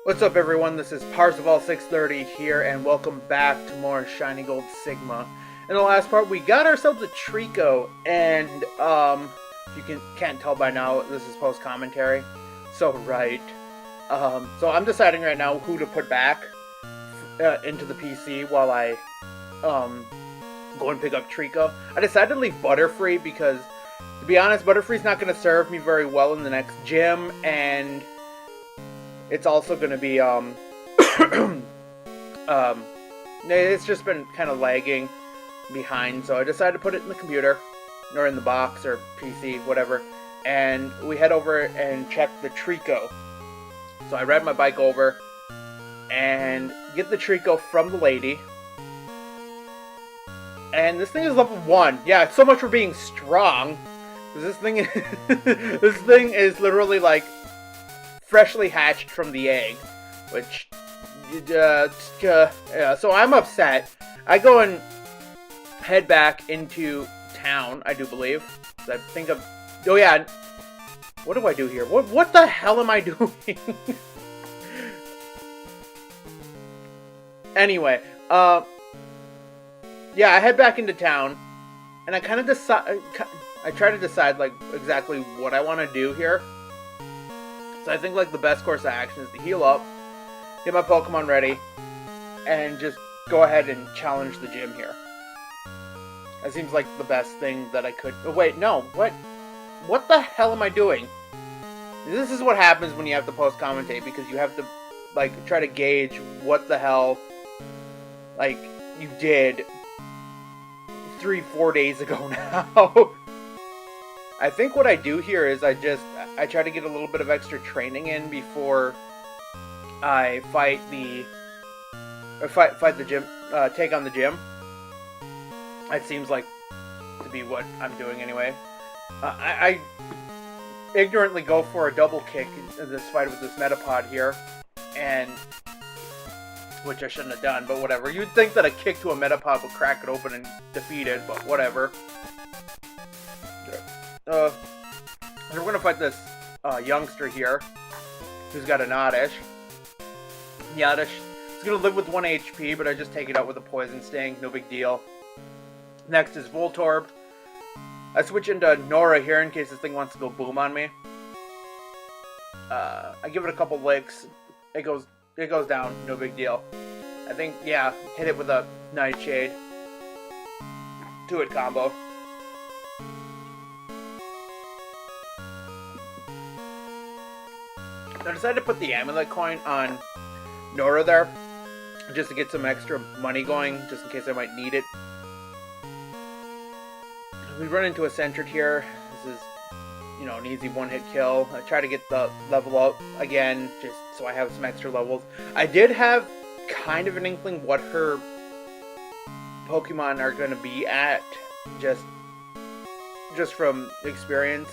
What's up, everyone? This is Parzival630 here, and welcome back to more Shiny Gold Sigma. In the last part, we got ourselves a Trico, and if you can't tell by now, this is post-commentary. So right. So I'm deciding right now who to put back into the PC while I go and pick up Trico. I decided to leave Butterfree because, to be honest, Butterfree's not going to serve me very well in the next gym, and it's also going to be, it's just been kind of lagging behind, so I decided to put it in the computer, or in the box, or PC, whatever, and we head over and check the Trico. So I ride my bike over, and get the Trico from the lady, and this thing is level 1. Yeah, so much for being strong, because this thing is literally, like, freshly hatched from the egg, which, yeah, so I'm upset. I go and head back into town, I do believe. So I think of, oh yeah, what do I do here? What the hell am I doing? Anyway, yeah, I head back into town, and I kind of decide, I try to decide, like, exactly what I want to do here. So I think, like, the best course of action is to heal up, get my Pokemon ready, and just go ahead and challenge the gym here. That seems like the best thing that I could... Oh, wait, no. What the hell am I doing? This is what happens when you have to post-commentate, because you have to, like, try to gauge what the hell, like, you did 3-4 days ago now. I think what I do here is I try to get a little bit of extra training in before I fight the gym, take on the gym. It seems like to be what I'm doing anyway. I ignorantly go for a double kick in this fight with this Metapod here, and which I shouldn't have done, but whatever. You'd think that a kick to a Metapod would crack it open and defeat it, but whatever. So we're gonna fight this youngster here, who's got an Oddish. The Oddish is gonna live with 1 HP, but I just take it out with a Poison Sting, no big deal. Next is Voltorb. I switch into Nora here in case this thing wants to go boom on me. I give it a couple licks. It goes down, no big deal. I think, yeah, hit it with a Nightshade. 2-hit combo. I decided to put the Amulet coin on Nora there, just to get some extra money going, just in case I might need it. We run into a Sentret here. This is, you know, an easy one-hit kill. I try to get the level up again, just so I have some extra levels. I did have kind of an inkling what her Pokemon are going to be at, just from experience.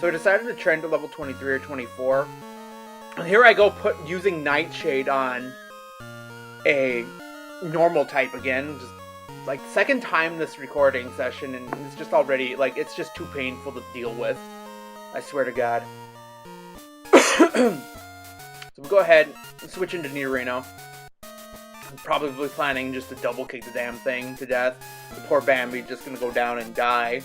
So I decided to trend to level 23 or 24. And here I go using Nightshade on a normal type again. Just like second time this recording session, and it's just already, like, it's just too painful to deal with. I swear to God. So we'll go ahead and switch into Nidorino. I'm probably planning just to double kick the damn thing to death. The poor Bambi just gonna go down and die.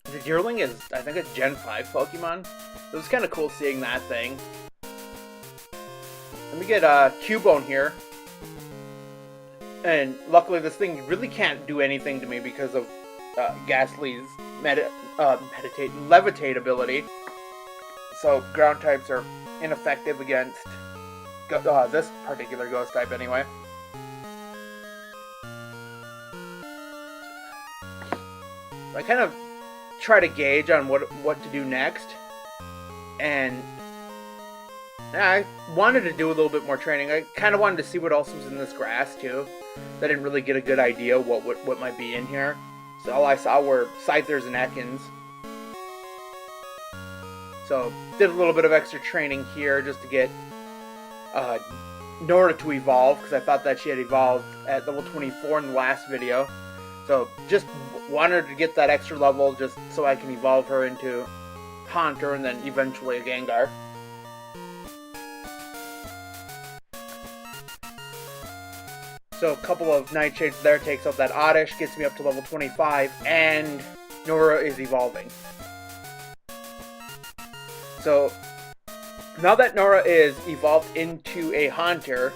The Deerling is, I think, a Gen 5 Pokemon. It was kind of cool seeing that thing. Let me get Cubone here. And luckily this thing really can't do anything to me because of Ghastly's Levitate ability. So ground types are ineffective against this particular ghost type anyway. I kind of try to gauge on what to do next. And I wanted to do a little bit more training. I kind of wanted to see what else was in this grass too. I didn't really get a good idea what might be in here. So all I saw were Scythers and Ekans. So did a little bit of extra training here just to get Nora to evolve, because I thought that she had evolved at level 24 in the last video. So just wanted to get that extra level just so I can evolve her into Haunter and then eventually a Gengar. So a couple of Nightshades there takes out that Oddish, gets me up to level 25, and Nora is evolving. So now that Nora is evolved into a Haunter,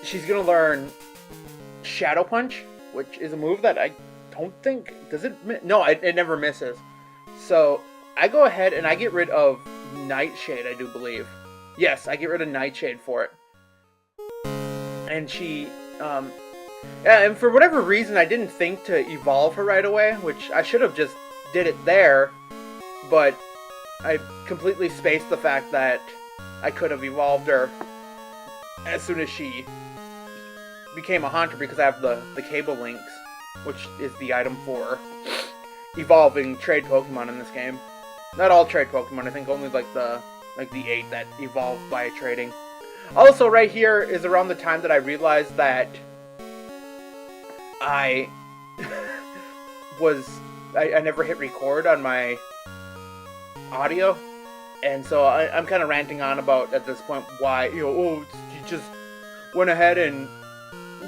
she's going to learn Shadow Punch, which is a move that I don't think... Does it... No, it never misses. So I go ahead and I get rid of Nightshade, I do believe. Yes, I get rid of Nightshade for it. And she... yeah, and for whatever reason, I didn't think to evolve her right away, which I should have just did it there, but I completely spaced the fact that I could have evolved her as soon as she became a Haunter, because I have the Cable Links, which is the item for evolving trade Pokemon in this game. Not all trade Pokemon, I think only like the 8 that evolve by trading. Also, right here is around the time that I realized that I never hit record on my audio, and so I'm kind of ranting on about at this point why, you just went ahead and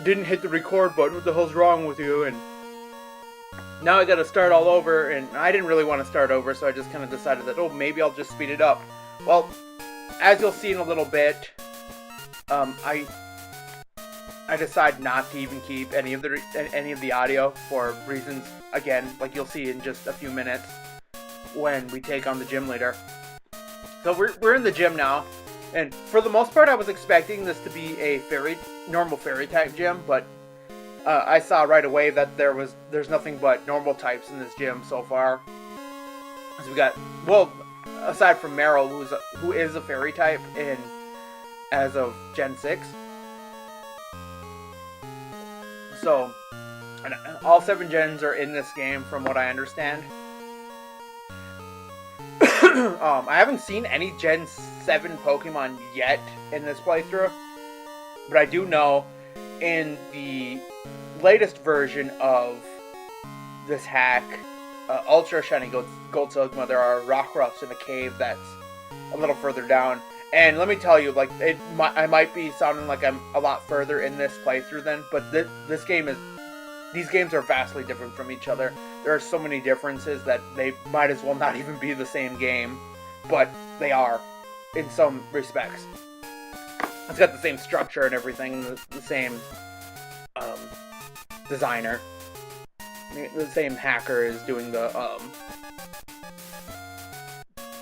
didn't hit the record button, what the hell's wrong with you? And now I gotta start all over, and I didn't really want to start over, so I just kind of decided that, maybe I'll just speed it up. Well, as you'll see in a little bit, I decided not to even keep any of the audio for reasons, again, like you'll see in just a few minutes when we take on the gym leader. So we're in the gym now, and for the most part I was expecting this to be a normal fairy type gym, but I saw right away that there's nothing but normal types in this gym so far. So we got, well, aside from Meryl, who is a fairy type as of Gen 6. So, and all 7 gens are in this game from what I understand. I haven't seen any Gen 7 Pokemon yet in this playthrough, but I do know in the latest version of this hack, Ultra Shiny Gold Silkma, there are Rockruffs in a cave that's a little further down. And let me tell you, like, I might be sounding like I'm a lot further in this playthrough then, but these games are vastly different from each other. There are so many differences that they might as well not even be the same game, but they are, in some respects. It's got the same structure and everything, the same designer. The same hacker is doing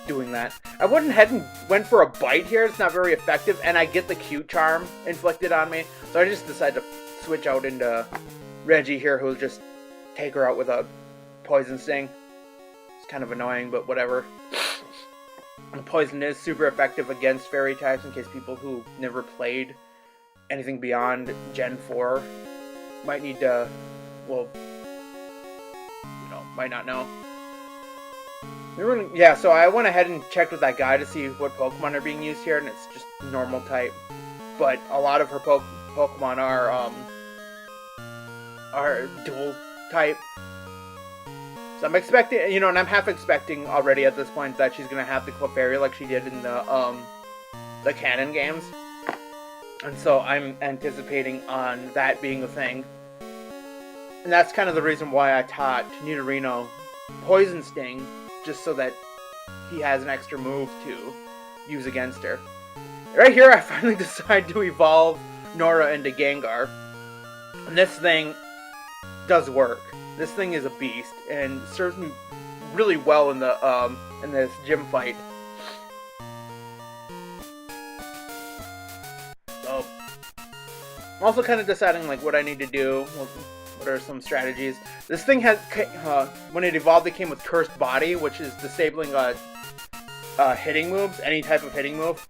doing that. I went ahead and went for a bite here. It's not very effective, and I get the cute charm inflicted on me, so I just decided to switch out into Reggie here, who'll just take her out with a poison sting. It's kind of annoying, but whatever. And poison is super effective against fairy types, in case people who never played anything beyond Gen 4 might need to, well, might not know. Yeah, so I went ahead and checked with that guy to see what Pokemon are being used here, and it's just normal type. But a lot of her Pokemon are dual type. So I'm expecting, and I'm half expecting already at this point that she's gonna have the Clefairy like she did in the canon games. And so I'm anticipating on that being a thing. And that's kind of the reason why I taught Nidorino Poison Sting, just so that he has an extra move to use against her. Right here, I finally decide to evolve Nora into Gengar. And this thing does work. This thing is a beast, and serves me really well in this gym fight. So, I'm also kind of deciding like what I need to do. What are some strategies? This thing has, when it evolved, it came with Cursed Body, which is disabling hitting moves, any type of hitting move,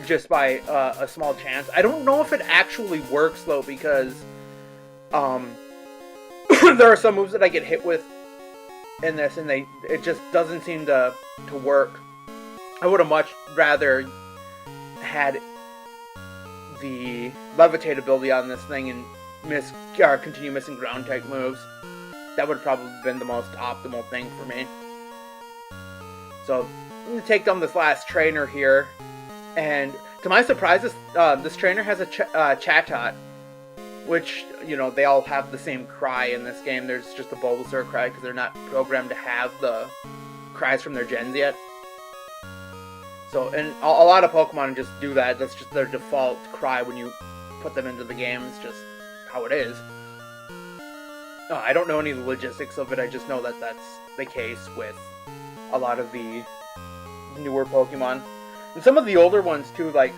just by a small chance. I don't know if it actually works though, because there are some moves that I get hit with in this, and it just doesn't seem to work. I would have much rather had the Levitate ability on this thing and continue missing ground type moves. That would have probably been the most optimal thing for me. So I'm going to take down this last trainer here, and to my surprise, this trainer has a Chatot, which, you know, they all have the same cry in this game. There's just a Bulbasaur cry because they're not programmed to have the cries from their gens yet. So, and a lot of Pokemon just do that. That's just their default cry when you put them into the game. It's just how it is. I don't know any of the logistics of it. I just know that that's the case with a lot of the newer Pokemon. And some of the older ones too, like,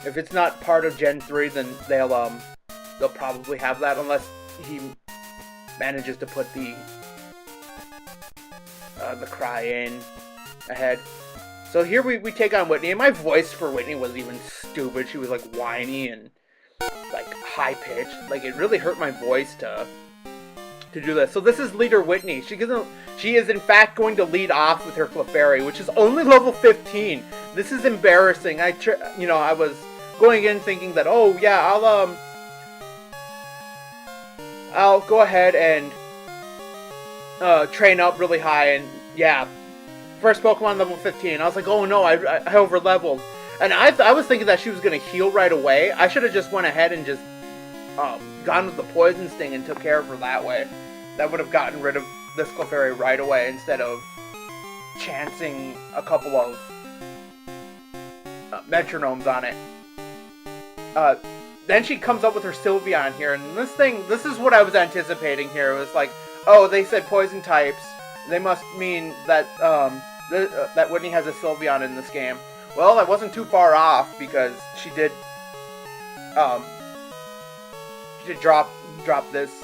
if it's not part of Gen 3, then they'll probably have that, unless he manages to put the cry in ahead. So here we take on Whitney, and my voice for Whitney was even stupid. She was like whiny and like high pitched. Like it really hurt my voice to do this. So this is Leader Whitney. She is in fact going to lead off with her Clefairy, which is only level 15. This is embarrassing. I was going in thinking that, oh yeah, I'll go ahead and train up really high, and yeah, first Pokemon level 15. I was like, oh no, I over leveled. And I was thinking that she was going to heal right away. I should have just went ahead and just gone with the Poison Sting and took care of her that way. That would have gotten rid of this Clefairy right away instead of chancing a couple of metronomes on it. Then she comes up with her Sylveon here, and this is what I was anticipating here. It was like, oh, they said poison types. They must mean that that Whitney has a Sylveon in this game. Well, I wasn't too far off, because she did drop this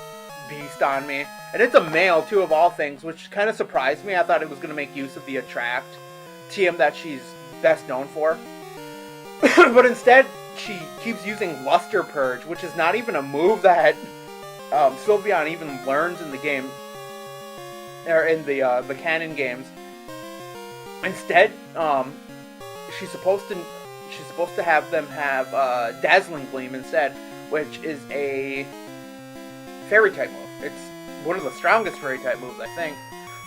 beast on me. And it's a male, too, of all things, which kind of surprised me. I thought it was going to make use of the Attract TM that she's best known for. But instead, she keeps using Luster Purge, which is not even a move that Sylveon even learns in the game, or in the canon games. Instead, she's supposed to have them have Dazzling Gleam instead, which is a Fairy type move. It's one of the strongest Fairy type moves, I think.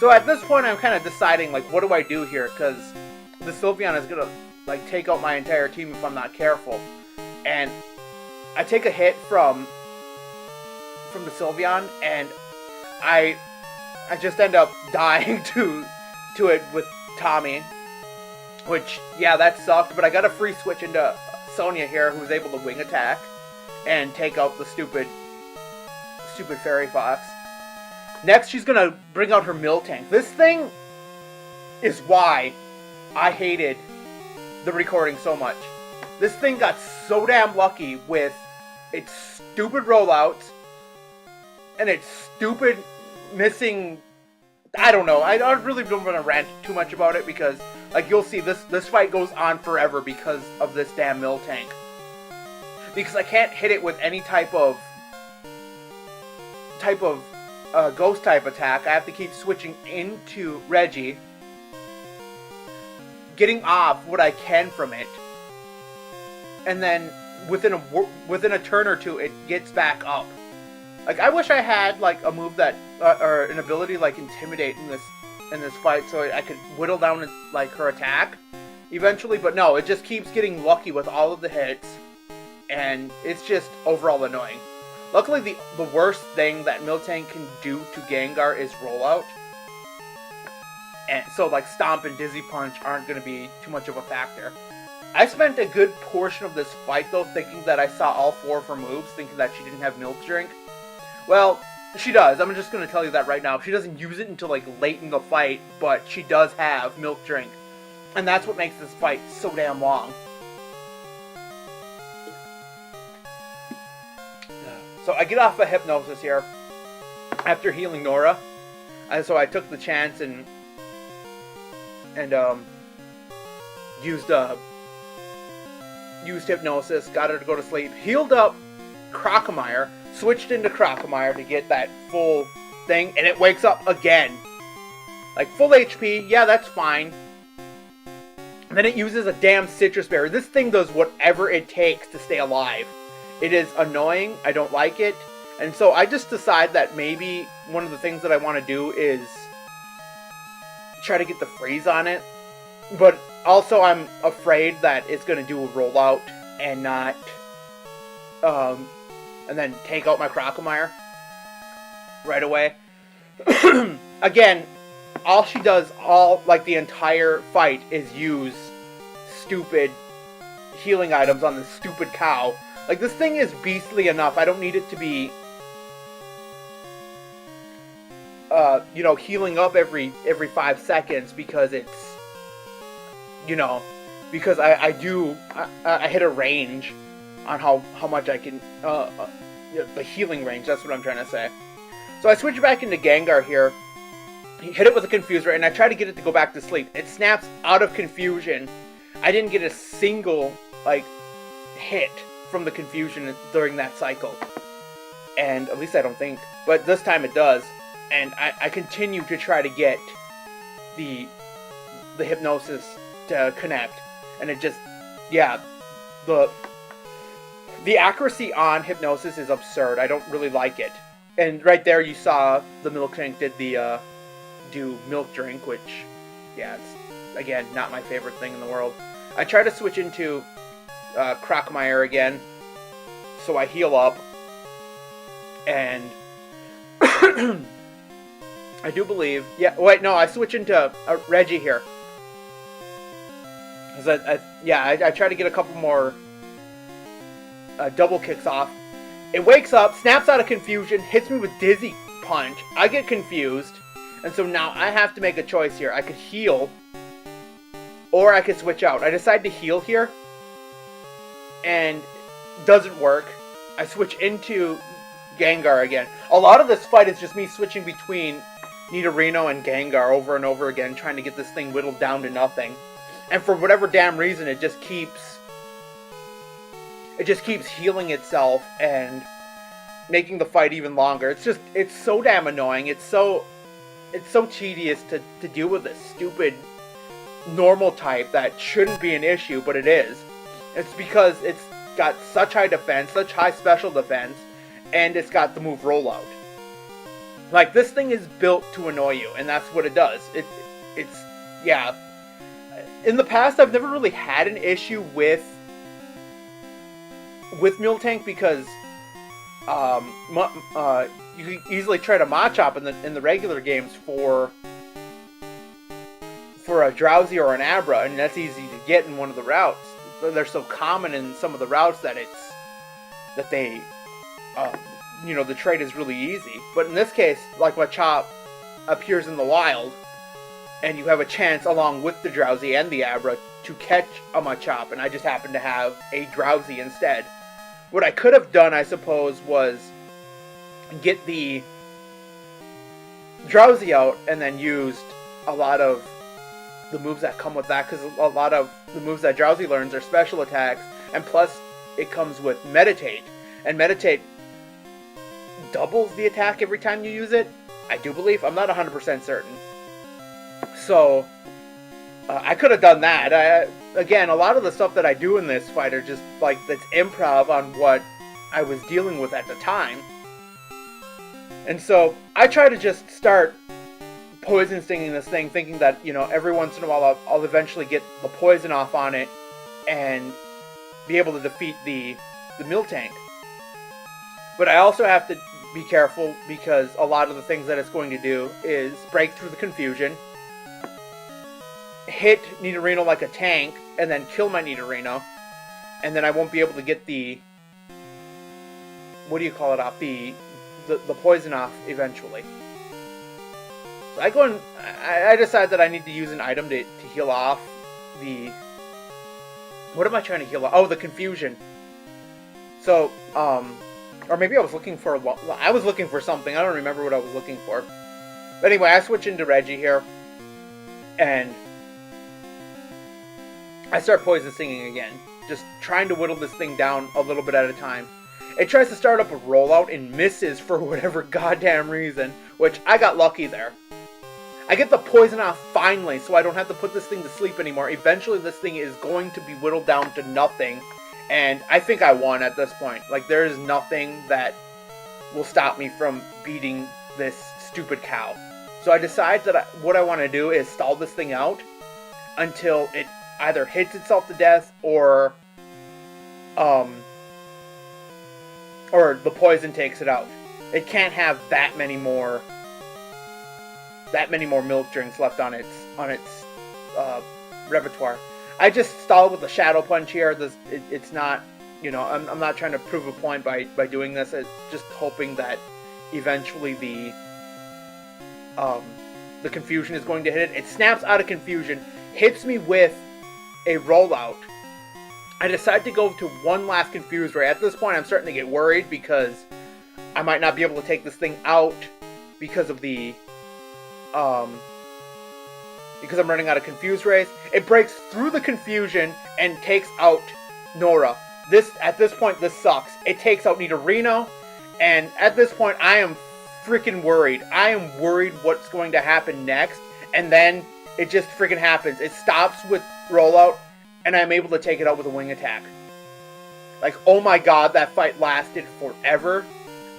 So at this point, I'm kind of deciding, like, what do I do here? Because the Sylveon is gonna like take out my entire team if I'm not careful. And I take a hit from the Sylveon, and I just end up dying to it with Tommy. Which, yeah, that sucked, but I got a free switch into Sonia here, who was able to wing attack and take out the stupid Fairy Fox. Next, she's gonna bring out her Miltank. This thing is why I hated the recording so much. This thing got so damn lucky with its stupid rollouts and its stupid missing. I don't know. I really don't want to rant too much about it, because, like, you'll see this fight goes on forever because of this damn Miltank. Because I can't hit it with any type of ghost type attack. I have to keep switching into Reggie, getting off what I can from it, and then within a turn or two, it gets back up. Like, I wish I had like a move that or an ability like Intimidate in this fight, so I could whittle down like her attack eventually. But no, it just keeps getting lucky with all of the hits, and it's just overall annoying. Luckily, the worst thing that Miltank can do to Gengar is rollout, and so like Stomp and Dizzy Punch aren't going to be too much of a factor. I spent a good portion of this fight though thinking that I saw all four of her moves, thinking that she didn't have Milk Drink. Well, she does. I'm just going to tell you that right now. She doesn't use it until like late in the fight, but she does have Milk Drink, and that's what makes this fight so damn long. So I get off a Hypnosis here after healing Nora, and so I took the chance and used Hypnosis, got her to go to sleep, healed up Crocomire, switched into Crocomire to get that full thing, and it wakes up again. Like, full HP, yeah, that's fine. And then it uses a damn Citrus Berry. This thing does whatever it takes to stay alive. It is annoying, I don't like it, and so I just decide that maybe one of the things that I want to do is try to get the freeze on it, but also I'm afraid that it's going to do a rollout and not and then take out my Crocomire right away. Again, all she does the entire fight is use stupid healing items on this stupid cow. Like, this thing is beastly enough. I don't need it to be, healing up every 5 seconds because it's, because I hit a range on how much I can, the healing range, that's what I'm trying to say. So I switch back into Gengar here, hit it with a Confuser, and I try to get it to go back to sleep. It snaps out of confusion. I didn't get a single, hit from the confusion during that cycle. And at least I don't think, but this time it does. And I continue to try to get the hypnosis to connect. And it just, yeah, the accuracy on hypnosis is absurd. I don't really like it. And right there you saw the milk tank did the do milk drink, which, yeah, it's again not my favorite thing in the world. I try to switch into Crocomire again, so I heal up, and I do believe, I switch into Reggie here. I try to get a couple more double kicks off. It wakes up, snaps out of confusion, hits me with Dizzy Punch. I get confused, and so now I have to make a choice here. I could heal, or I could switch out. I decide to heal here, and doesn't work. I switch into Gengar again. A lot of this fight is just me switching between Nidorino and Gengar over and over again, trying to get this thing whittled down to nothing. And for whatever damn reason, it just keeps healing itself and making the fight even longer. It's so damn annoying. It's so tedious to deal with this stupid normal type that shouldn't be an issue, but it is. It's because it's got such high defense, such high special defense, and it's got the move rollout. Like, this thing is built to annoy you, and that's what it does. It's yeah. In the past, I've never really had an issue with Miltank because you can easily try to Machop in the regular games for a Drowsy or an Abra, and that's easy to get in one of the routes. They're so common in some of the routes that the trade is really easy. But in this case, like, Machop appears in the wild, and you have a chance along with the Drowsy and the Abra to catch a Machop, and I just happen to have a Drowsy instead. What I could have done, I suppose, was get the Drowsy out and then used a lot of the moves that come with that, because a lot of the moves that Drowsy learns are special attacks, and plus it comes with Meditate, and Meditate doubles the attack every time you use it, I do believe. I'm not 100% certain. So, I could have done that. Again, a lot of the stuff that I do in this fight are just, that's improv on what I was dealing with at the time. And so, I try to just start poison stinging this thing, thinking that, every once in a while I'll eventually get the poison off on it and be able to defeat the Miltank. But I also have to be careful because a lot of the things that it's going to do is break through the confusion, hit Nidorino like a tank, and then kill my Nidorino, and then I won't be able to get the off, the poison off eventually. So I decide that I need to use an item to heal off the... What am I trying to heal off? Oh, the confusion. So, or maybe I was looking for something. I don't remember what I was looking for. But anyway, I switch into Reggie here, and I start poison stinging again, just trying to whittle this thing down a little bit at a time. It tries to start up a rollout and misses for whatever goddamn reason, which I got lucky there. I get the poison off finally, so I don't have to put this thing to sleep anymore. Eventually this thing is going to be whittled down to nothing, and I think I won at this point. There is nothing that will stop me from beating this stupid cow. So I decide that what I want to do is stall this thing out until it either hits itself to death or or the poison takes it out. It can't have that many more milk drinks left on its repertoire. I just stalled with the shadow punch here. It's not, I'm not trying to prove a point by doing this. It's just hoping that eventually the confusion is going to hit it. It snaps out of confusion, hits me with a rollout. I decide to go to one last confuse ray. At this point, I'm starting to get worried because I might not be able to take this thing out because of the because I'm running out of confuse rays. It breaks through the confusion and takes out Nora. At this point, this sucks. It takes out Nidorino, and at this point, I am freaking worried. I am worried what's going to happen next, and then it just freaking happens. It stops with rollout, and I'm able to take it out with a wing attack. Like, oh my god, that fight lasted forever,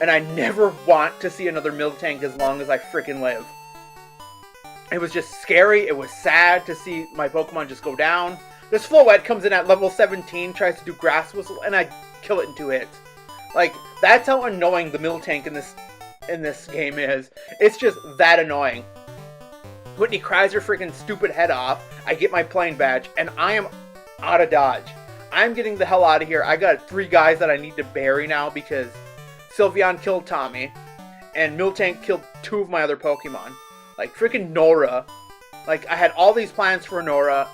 and I never want to see another Miltank as long as I freaking live. It was just scary. It was sad to see my Pokemon just go down. This Floette comes in at level 17, tries to do Grass Whistle, and I kill it in 2 hits. Like, that's how annoying the Miltank in this game is. It's just that annoying. Whitney cries her freaking stupid head off. I get my plane badge, and I am out of Dodge. I'm getting the hell out of here. I got 3 guys that I need to bury now because Sylveon killed Tommy, and Miltank killed 2 of my other Pokemon. Like, freaking Nora. Like, I had all these plans for Nora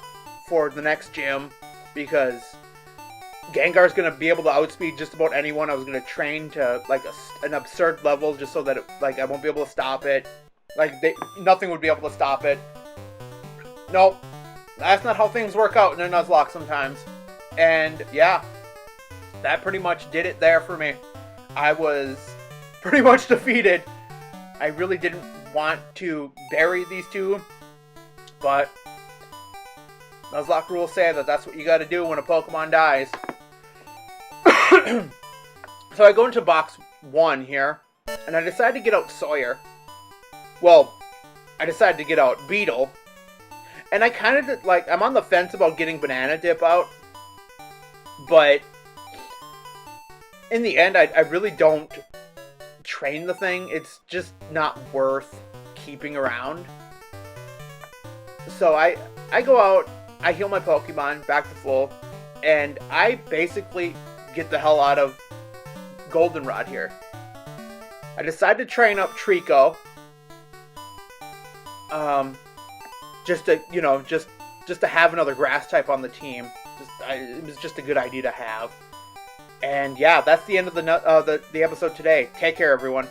for the next gym because Gengar's going to be able to outspeed just about anyone. I was going to train to, like, an absurd level just so that, I won't be able to stop it. Like, nothing would be able to stop it. Nope. That's not how things work out in a Nuzlocke sometimes. And, yeah. That pretty much did it there for me. I was pretty much defeated. I really didn't want to bury these 2, but Nuzlocke rules say that that's what you gotta do when a Pokemon dies. So I go into box 1 here, and I decide to get out Sawyer. Well, I decided to get out Beetle, and I kind of, I'm on the fence about getting Banana Dip out, but in the end, I really don't train the thing. It's just not worth keeping around. So I go out, I heal my Pokemon back to full, and I basically get the hell out of Goldenrod here. I decide to train up Trico. Just to have another grass type on the team. It was just a good idea to have. And yeah, that's the end of the episode today. Take care, everyone.